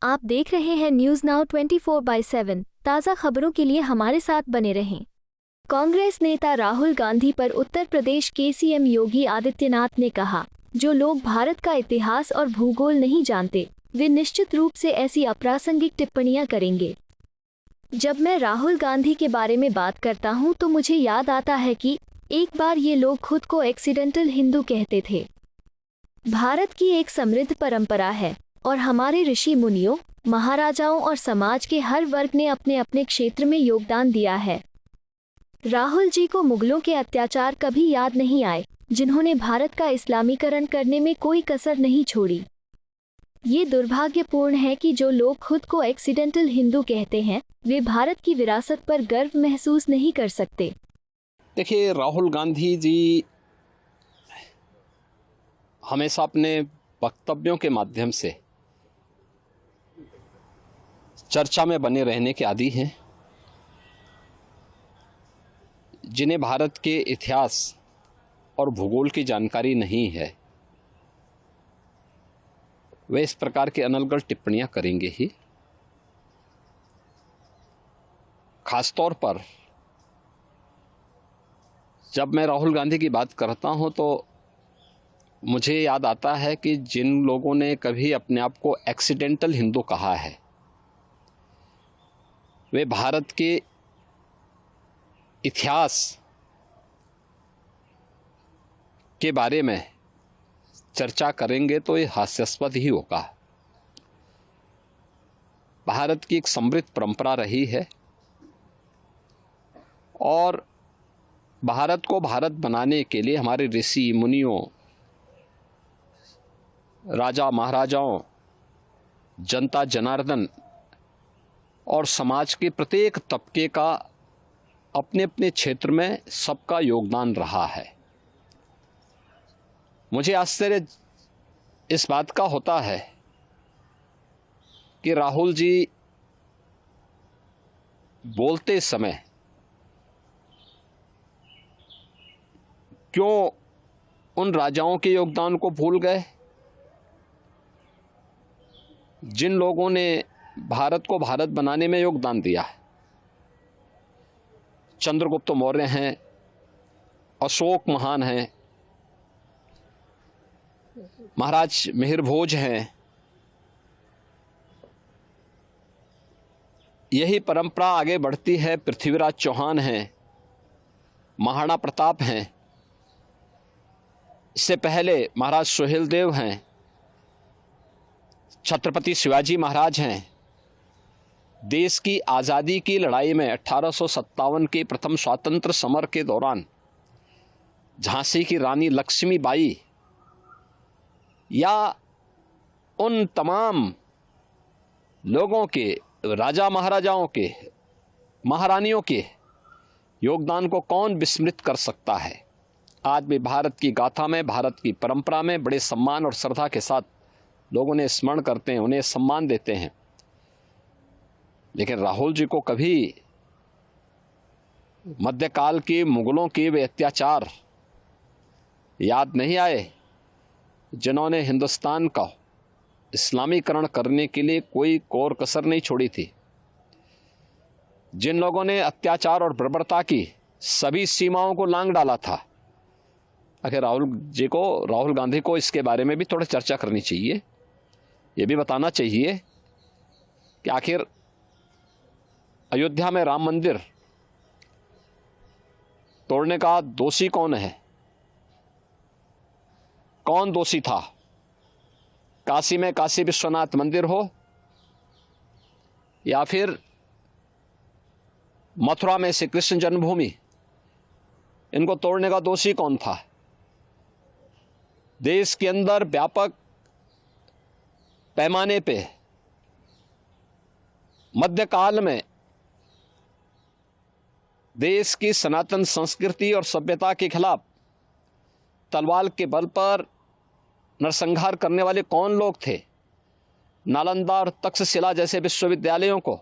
आप देख रहे हैं न्यूज नाउ 24/7। ताज़ा खबरों के लिए हमारे साथ बने रहें। कांग्रेस नेता राहुल गांधी पर उत्तर प्रदेश के सीएम योगी आदित्यनाथ ने कहा, जो लोग भारत का इतिहास और भूगोल नहीं जानते, वे निश्चित रूप से ऐसी अप्रासंगिक टिप्पणियां करेंगे। जब मैं राहुल गांधी के बारे में बात करता हूं तो मुझे याद आता है कि एक बार ये लोग खुद को एक्सीडेंटल हिंदू कहते थे। भारत की एक समृद्ध परंपरा है और हमारे ऋषि मुनियों, महाराजाओं और समाज के हर वर्ग ने अपने अपने क्षेत्र में योगदान दिया है। राहुल जी को मुगलों के अत्याचार कभी याद नहीं आए, जिन्होंने भारत का इस्लामीकरण करने में कोई कसर नहीं छोड़ी। ये दुर्भाग्यपूर्ण है कि जो लोग खुद को एक्सीडेंटल हिंदू कहते हैं, वे भारत की विरासत पर गर्व महसूस नहीं कर सकते। देखिए, राहुल गांधी जी हमेशा अपने वक्तव्यों के माध्यम से चर्चा में बने रहने के आदी हैं। जिन्हें भारत के इतिहास और भूगोल की जानकारी नहीं है, वे इस प्रकार की अनर्गल टिप्पणियां करेंगे ही। खासतौर पर जब मैं राहुल गांधी की बात करता हूं तो मुझे याद आता है कि जिन लोगों ने कभी अपने आप को एक्सीडेंटल हिंदू कहा है, वे भारत के इतिहास के बारे में चर्चा करेंगे तो ये हास्यास्पद ही होगा। भारत की एक समृद्ध परंपरा रही है और भारत को भारत बनाने के लिए हमारे ऋषि मुनियों, राजा महाराजाओं, जनता जनार्दन और समाज के प्रत्येक तबके का अपने अपने क्षेत्र में सबका योगदान रहा है। मुझे आश्चर्य इस बात का होता है कि राहुल जी बोलते समय क्यों उन राजाओं के योगदान को भूल गए, जिन लोगों ने भारत को भारत बनाने में योगदान दिया है। चंद्रगुप्त मौर्य हैं, अशोक महान हैं, महाराज मिहिर भोज हैं। यही परंपरा आगे बढ़ती है। पृथ्वीराज चौहान हैं, महाराणा प्रताप हैं, इससे पहले महाराज सुहेलदेव हैं, छत्रपति शिवाजी महाराज हैं। देश की आज़ादी की लड़ाई में 1857 के प्रथम स्वातंत्र समर के दौरान झांसी की रानी लक्ष्मीबाई या उन तमाम लोगों के, राजा महाराजाओं के, महारानियों के योगदान को कौन विस्मृत कर सकता है। आज भी भारत की गाथा में, भारत की परंपरा में बड़े सम्मान और श्रद्धा के साथ लोग उन्हें स्मरण करते हैं, उन्हें सम्मान देते हैं। लेकिन राहुल जी को कभी मध्यकाल के मुगलों के वे अत्याचार याद नहीं आए, जिन्होंने हिंदुस्तान का इस्लामीकरण करने के लिए कोई कोर कसर नहीं छोड़ी थी। जिन लोगों ने अत्याचार और बर्बरता की सभी सीमाओं को लांघ डाला था। आखिर राहुल गांधी को इसके बारे में भी थोड़ा चर्चा करनी चाहिए। ये भी बताना चाहिए कि आखिर अयोध्या में राम मंदिर तोड़ने का दोषी कौन है, कौन दोषी था। काशी में काशी विश्वनाथ मंदिर हो या फिर मथुरा में श्री कृष्ण जन्मभूमि, इनको तोड़ने का दोषी कौन था। देश के अंदर व्यापक पैमाने पे मध्यकाल में देश की सनातन संस्कृति और सभ्यता के खिलाफ तलवार के बल पर नरसंहार करने वाले कौन लोग थे। नालंदा और तक्षशिला जैसे विश्वविद्यालयों को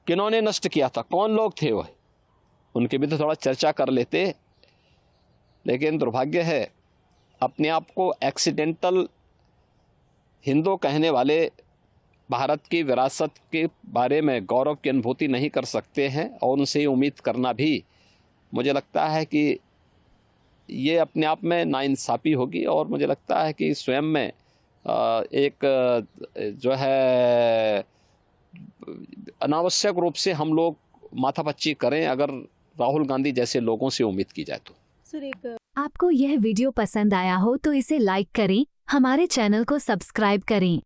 किन्होंने नष्ट किया था, कौन लोग थे वह, उनकी भी तो थोड़ा चर्चा कर लेते। लेकिन दुर्भाग्य है, अपने आप को एक्सीडेंटल हिंदू कहने वाले भारत की विरासत के बारे में गौरव की अनुभूति नहीं कर सकते हैं, और उनसे उम्मीद करना भी मुझे लगता है कि ये अपने आप में नाइंसाफ़ी होगी। और मुझे लगता है कि स्वयं में एक जो है अनावश्यक रूप से हम लोग माथापच्ची करें अगर राहुल गांधी जैसे लोगों से उम्मीद की जाए तो। सर, आपको यह वीडियो पसंद आया हो तो इसे लाइक करें, हमारे चैनल को सब्सक्राइब करें।